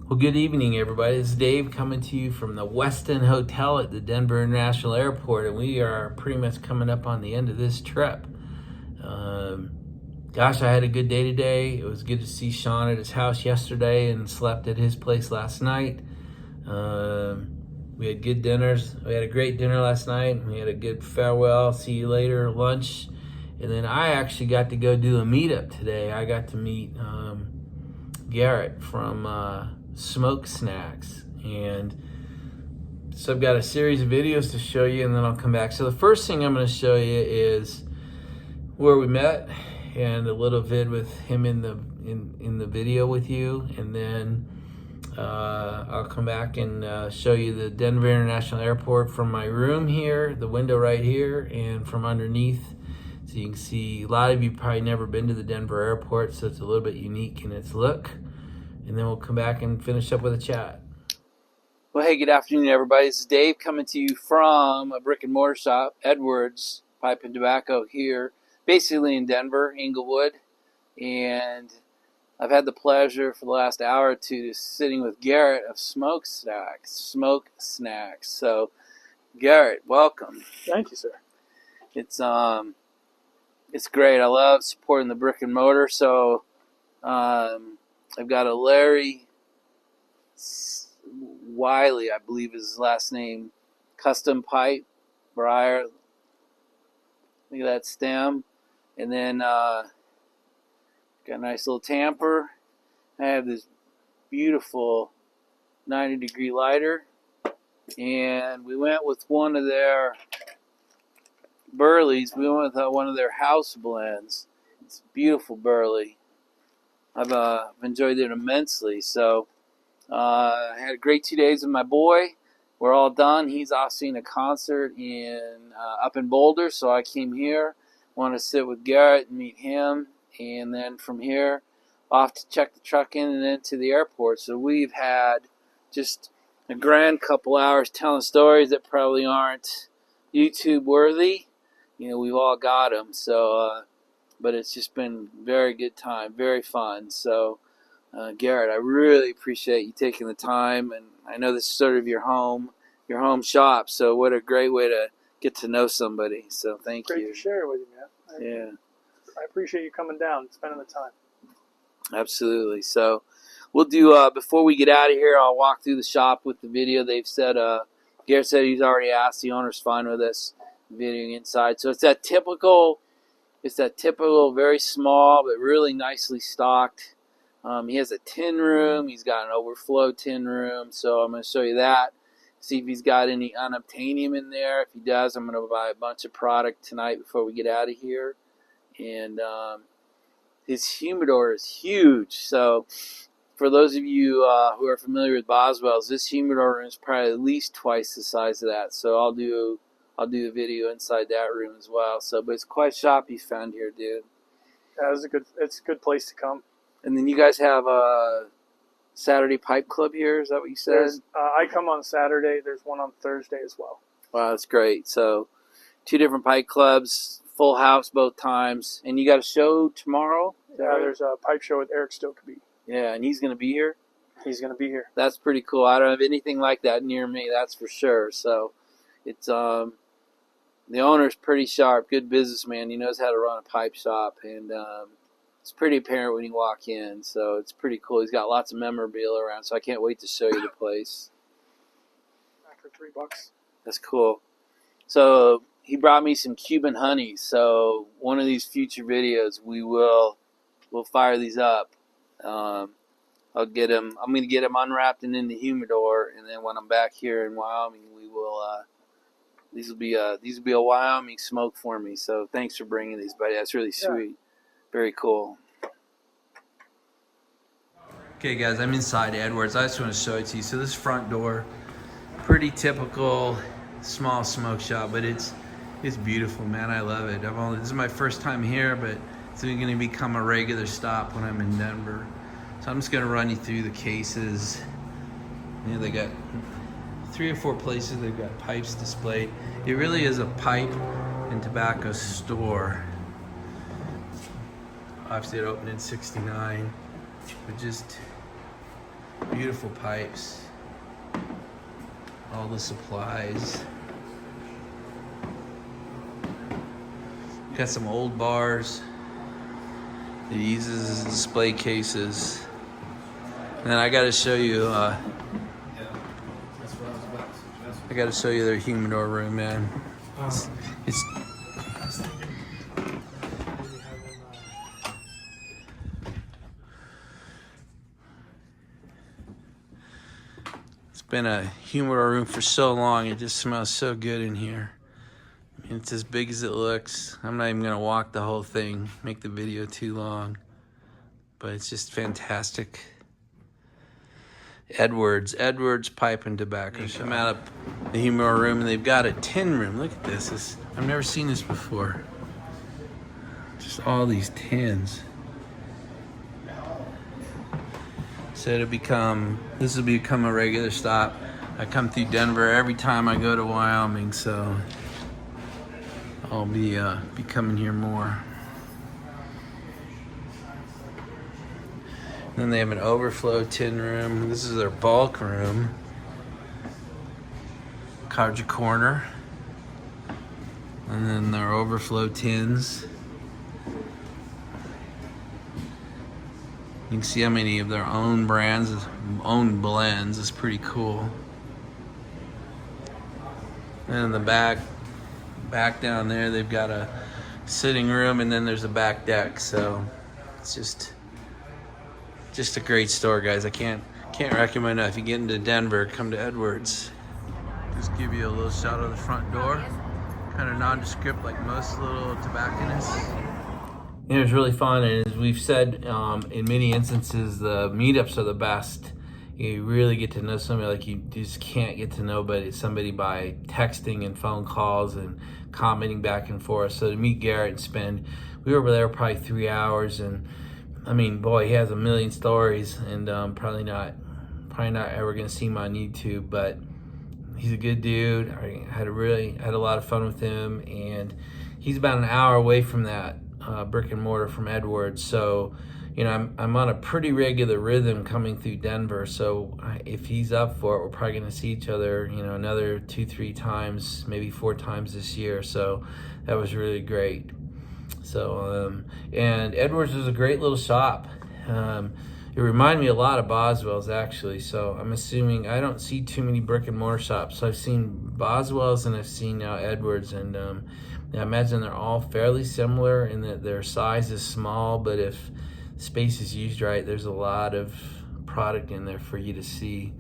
Well, good evening, everybody. This is Dave coming to you from the Westin Hotel at the Denver International Airport, and we are pretty much coming up on the end of this trip. Gosh, I had a good day today. It was good to see Sean at his house yesterday and slept at his place last night. We had good dinners. We had a great dinner last night. We had a good farewell, see you later lunch. And then I actually got to go do a meetup today. I got to meet Garrett from Smoke Snacks. And so I've got a series of videos to show you, and then I'll come back. So the first thing I'm going to show you is where we met and a little vid with him in the video with you, and then I'll come back and show you the Denver International Airport from my room here, the window right here, and from underneath. So you can see, a lot of you probably never been to the Denver airport, so it's a little bit unique in its look. And then we'll come back and finish up with a chat. Well, hey, good afternoon, everybody. This is Dave coming to you from a brick and mortar shop, Edwards Pipe and Tobacco here, basically in Denver, Inglewood. And I've had the pleasure for the last hour or two sitting with Garrett of Smoke Snacks. So, Garrett, welcome. Thank you, sir. It's great. I love supporting the brick and mortar. So, I've got a Larry Wiley, I believe is his last name, custom pipe, briar. Look at that stem. And then got a nice little tamper. I have this beautiful 90-degree lighter. And we went with one of their burleys. We went with one of their house blends. It's beautiful burley. I've enjoyed it immensely. So I had a great 2 days with my boy. We're all done. He's off seeing a concert up in Boulder, so I came here. Want to sit with Garrett and meet him, and then from here off to check the truck in and then to the airport. So we've had just a grand couple hours telling stories that probably aren't YouTube worthy. You know, we've all got them. So, but it's just been very good time, very fun. So, Garrett, I really appreciate you taking the time, and I know this is sort of your home shop. So, what a great way to get to know somebody. So, thank you. Great to share it with you, man. Yeah. I appreciate you coming down and spending the time. Absolutely. So, we'll do, before we get out of here, I'll walk through the shop with the video. They've said, Garrett said he's already asked. The owner's fine with us videoing inside. So, it's that typical, very small but really nicely stocked. He has a tin room. He's got an overflow tin room. So, I'm going to show you that. See if he's got any unobtainium in there. If he does, I'm going to buy a bunch of product tonight before we get out of here. And his humidor is huge. So for those of you who are familiar with Boswell's, this humidor room is probably at least twice the size of that. So I'll do a video inside that room as well. So, but it's quite a shop you found here, dude. Yeah, it's a good place to come. And then you guys have a Saturday Pipe Club here. Is that what you said? I come on Saturday. There's one on Thursday as well. Wow, that's great. So 2 different pipe clubs, full house both times. And you got a show tomorrow? Yeah, there's a pipe show with Eric Stokeby. Yeah, and he's going to be here? He's going to be here. That's pretty cool. I don't have anything like that near me, that's for sure. So it's the owner's pretty sharp, good businessman. He knows how to run a pipe shop, and it's pretty apparent when you walk in. So it's pretty cool. He's got lots of memorabilia around, so I can't wait to show you the place. For $3. That's cool. So he brought me some Cuban honeys. So one of these future videos, we'll fire these up. I'll get them. I'm going to get them unwrapped and in the humidor, and then when I'm back here in Wyoming, we will. These will be a Wyoming smoke for me. So thanks for bringing these, buddy. That's really sweet. Yeah. Very cool. Okay, guys, I'm inside Edwards. I just want to show it to you. So this front door, pretty typical small smoke shop, but it's beautiful, man. I love it. This is my first time here, but it's going to become a regular stop when I'm in Denver. So I'm just going to run you through the cases. You know, they got 3 or 4 places they've got pipes displayed. It really is a pipe and tobacco store. Obviously it opened in '69, but just Beautiful pipes. All the supplies. Got some old bars that he uses as display cases. And then I gotta show you, their humidor room, man. It's been a humidor room for so long. It just smells so good in here. I mean, it's as big as it looks. I'm not even gonna walk the whole thing, make the video too long, but it's just fantastic. Edwards Pipe and Tobacco. I'm out of the humidor room, and they've got a tin room. Look at this. I've never seen this before. Just all these tins. So this will become a regular stop. I come through Denver every time I go to Wyoming, so I'll be coming here more. Then they have an overflow tin room. This is their bulk room. Carja corner. And then their overflow tins. You can see how many of their own brands, own blends. It's pretty cool. And in the back down there, they've got a sitting room, and then there's a back deck. So it's just a great store, guys. I can't recommend enough. If you get into Denver, come to Edwards. Just give you a little shot of the front door. Kind of nondescript, like most little tobacconists. It was really fun, and as we've said in many instances, the meetups are the best. You really get to know somebody like you just can't get to know somebody by texting and phone calls and commenting back and forth. So to meet Garrett and we were over there probably 3 hours, and I mean, boy, he has a million stories, and probably not ever gonna see him on YouTube, but he's a good dude. I had a lot of fun with him, and he's about an hour away from that brick and mortar from Edwards. So, you know, I'm on a pretty regular rhythm coming through Denver. So if he's up for it, we're probably gonna see each other, you know, another 2-3 times, maybe 4 times this year. So that was really great. So, and Edwards was a great little shop. It reminded me a lot of Boswell's, actually. So I'm assuming I don't see too many brick and mortar shops. So I've seen Boswell's and I've seen now Edwards, and I imagine they're all fairly similar in that their size is small, but if space is used right, there's a lot of product in there for you to see.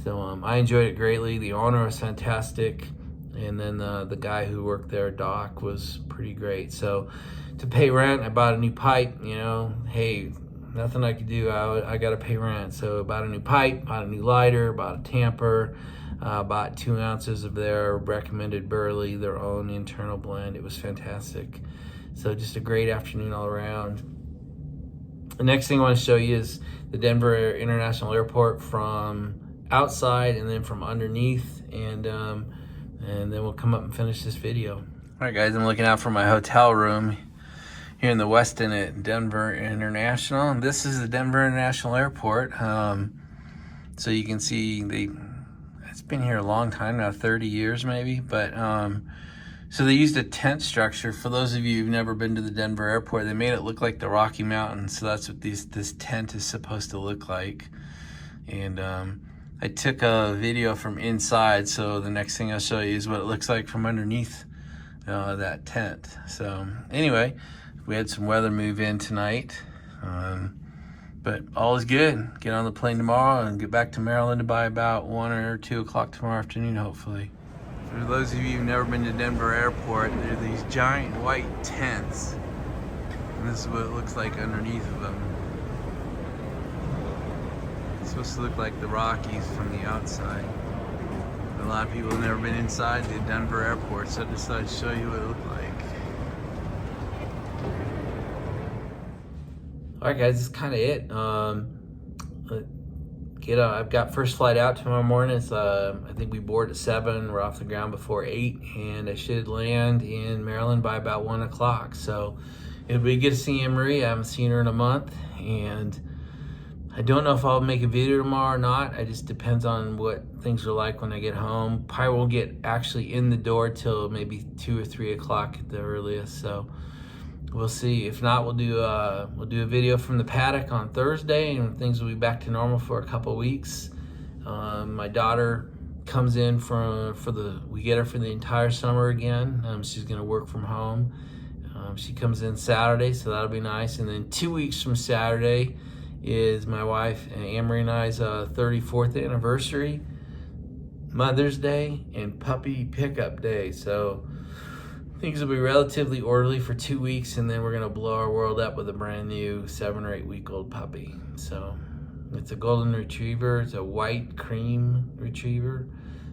So I enjoyed it greatly. The owner was fantastic, and then the guy who worked there, Doc, was pretty great. So to pay rent, I bought a new pipe. You know, hey, nothing I could do. I got to pay rent. So I bought a new pipe, bought a new lighter, bought a tamper, bought 2 ounces of their recommended Burley, their own internal blend. It was fantastic. So just a great afternoon all around. The next thing I want to show you is the Denver International Airport from outside and then from underneath, and then we'll come up and finish this video. All right, guys, I'm looking out for my hotel room here in the Westin at Denver International. And this is the Denver International Airport. So you can see it's been here a long time now, 30 years maybe, but so they used a tent structure. For those of you who've never been to the Denver airport, they made it look like the Rocky Mountains. So that's what this tent is supposed to look like. And I took a video from inside, so the next thing I'll show you is what it looks like from underneath that tent. So anyway, we had some weather move in tonight, but all is good. Get on the plane tomorrow and get back to Maryland by about 1 or 2 o'clock tomorrow afternoon, hopefully. For those of you who've never been to Denver Airport, there are these giant white tents, and this is what it looks like underneath of them. It's supposed to look like the Rockies from the outside. But a lot of people have never been inside the Denver Airport, so I decided to show you what it looked like. All right, guys, this is kind of it. I've got first flight out tomorrow morning. It's, I think we board at 7. We're off the ground before 8, and I should land in Maryland by about 1 o'clock. So it'll be good to see Anne Marie. I haven't seen her in a month, and I don't know if I'll make a video tomorrow or not. It just depends on what things are like when I get home. Probably won't get actually in the door till maybe 2 or 3 o'clock at the earliest. So we'll see. If not, we'll do a video from the paddock on Thursday, and things will be back to normal for a couple weeks. My daughter comes in we get her for the entire summer again. She's gonna work from home. She comes in Saturday, so that'll be nice. And then 2 weeks from Saturday is my wife Amory and I's 34th anniversary, Mother's Day, and puppy pickup day. So things will be relatively orderly for 2 weeks, and then we're gonna blow our world up with a brand new 7 or 8 week old puppy. So it's a golden retriever. It's a white cream retriever.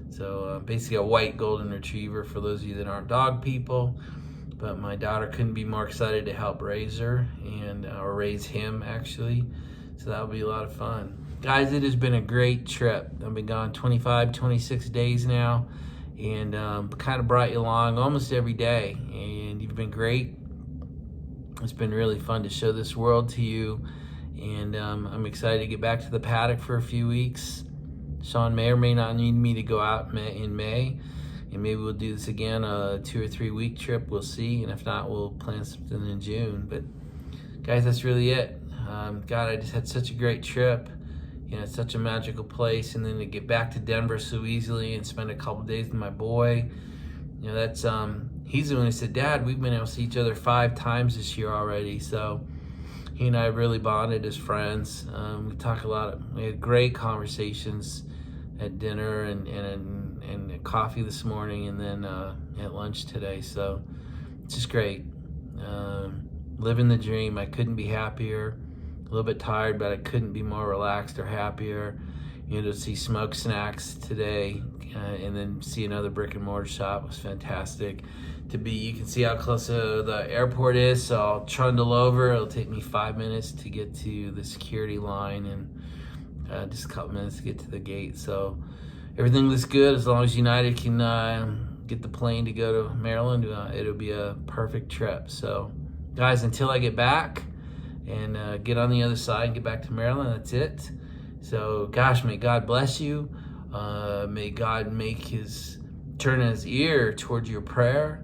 So basically a white golden retriever for those of you that aren't dog people. But my daughter couldn't be more excited to help raise her, or raise him actually. So that'll be a lot of fun. Guys, it has been a great trip. I've been gone 25, 26 days now, and kind of brought you along almost every day. And you've been great. It's been really fun to show this world to you. And I'm excited to get back to the paddock for a few weeks. Sean may or may not need me to go out in May. And maybe we'll do this again, a 2 or 3 week trip. We'll see. And if not, we'll plan something in June. But guys, that's really it. God, I just had such a great trip. You know, it's such a magical place. And then to get back to Denver so easily and spend a couple days with my boy. You know, that's he's the one who said, Dad, we've been able to see each other 5 times this year already. So he and I really bonded as friends. We talked a lot. We had great conversations at dinner and coffee this morning, and then at lunch today. So it's just great. Living the dream. I couldn't be happier. A little bit tired, but I couldn't be more relaxed or happier. You know, to see Smoke Snacks today, and then see another brick and mortar shop was fantastic. You can see how close the airport is, so I'll trundle over. It'll take me 5 minutes to get to the security line, and just a couple minutes to get to the gate. So everything looks good. As long as United can get the plane to go to Maryland, it'll be a perfect trip. So guys, until I get back and get on the other side and get back to Maryland, that's it. So gosh, may God bless you. May God turn his ear towards your prayer,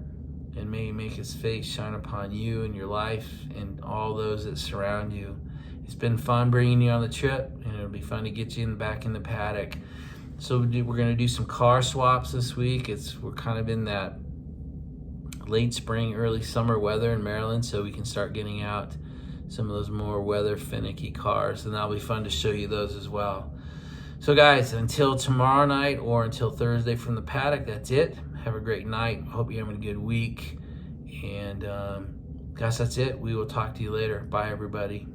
and may he make his face shine upon you and your life and all those that surround you. It's been fun bringing you on the trip, and it'll be fun to get you back in the paddock. So we're gonna do some car swaps this week. We're kind of in that late spring, early summer weather in Maryland, so we can start getting out some of those more weather finicky cars, and that'll be fun to show you those as well. So guys, until tomorrow night or until Thursday from the paddock, that's it. Have a great night. Hope you're having a good week. And guys, that's it. We will talk to you later. Bye, everybody.